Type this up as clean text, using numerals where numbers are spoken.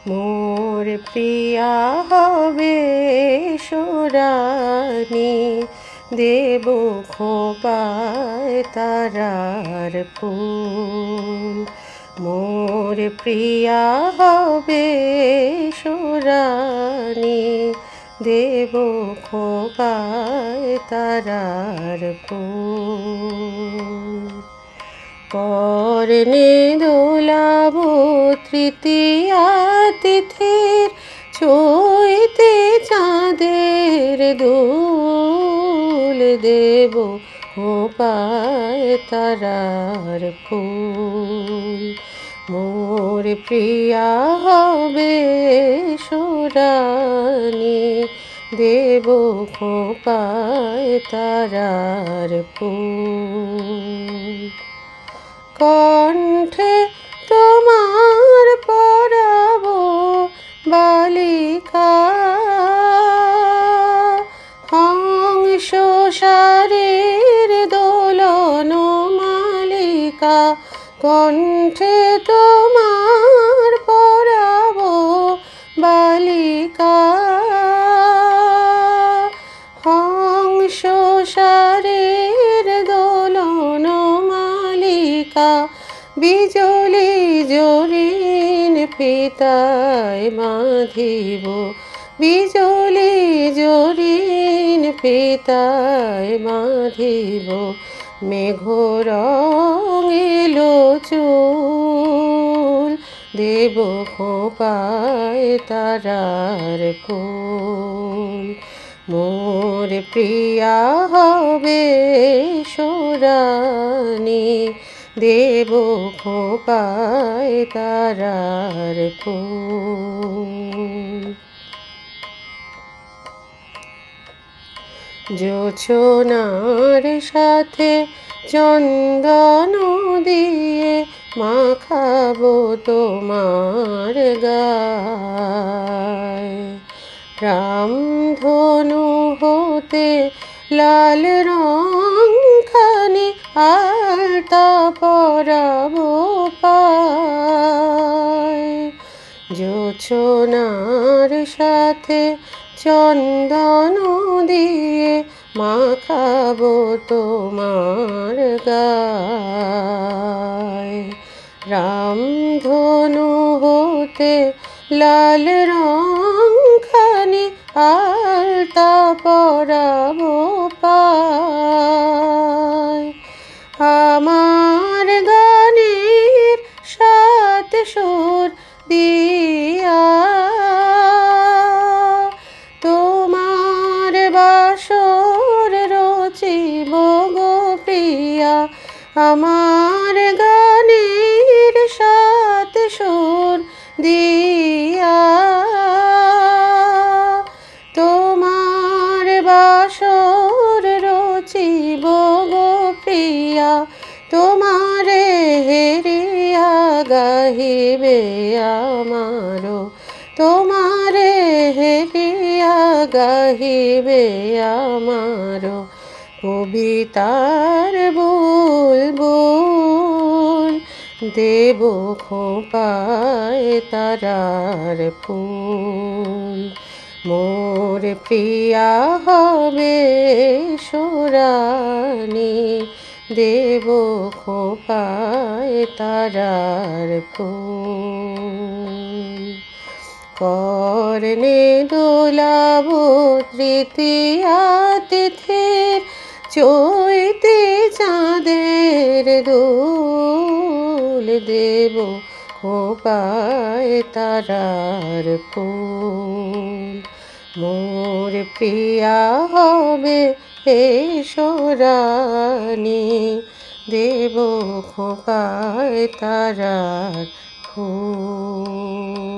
মোর প্রিয়া হবে সোরানি, দেব খোপায় তারার ফুল। মোর প্রিয়া হবে সোরানি, দেব খোপায় তারার ফুল। কর্ণে দোলাব তৃতীয়া তিথির, চৈতে চাঁদের দুল। দেব খোপায় তারার ফুল। মোর প্রিয়া হবে সোরানি, দেব খোপায় তারার ফুল। কণ্ঠে তোমার পরাব বালিকা, হংস সারের দোলন মালিকা। কণ্ঠে তোমার পরাব বালিকা, হংস সারের দোলন মালিকা। বিজলি জরিন পিতায় বাঁধিব, বিজলি জরিন পিতায় বাঁধিব। মেঘ রঙিলো চুল, দেব খোপায় তারার ফুল। মোর প্রিয়া হবে সোরানি, দেব খোপায় তারার ফুল। জোছনার সাথে চন্দন দিয়ে মাখাবো তোমার গায়। রামধনু হতে লাল রঙখানি আলতা পরাবো পায়। জোছনার সাথে চন্দন দিয়ে মাখাবো তোমার গায়। রামধনু হতে লাল রঙখানি আলতা পরাবো পায়। আমার গানের সাত সুর দিয়া তোমার বাসর রচিব গো প্রিয়া। আমার গানের সাত সুর দিয়া তোমার বাসর রচিব গো প্রিয়া। তোমারে হেরিয়া গাহিবে আমারো, তোমারে হেরিয়া গাহিবে আমারো। কবিতার বুলবুল, দেব খোপায় তারার ফুল। মোর প্রিয়া হবে সোরানি, দেব খোপায় তারার ফুল। কর্ণে দোলাব তৃতীয়া তিথির, চৈতে চাঁদের দুল। দেব খোপায় তারার ফুল। মোর প্রিয়া হবে সোরানি, দেব খোপায় তারার ফুল।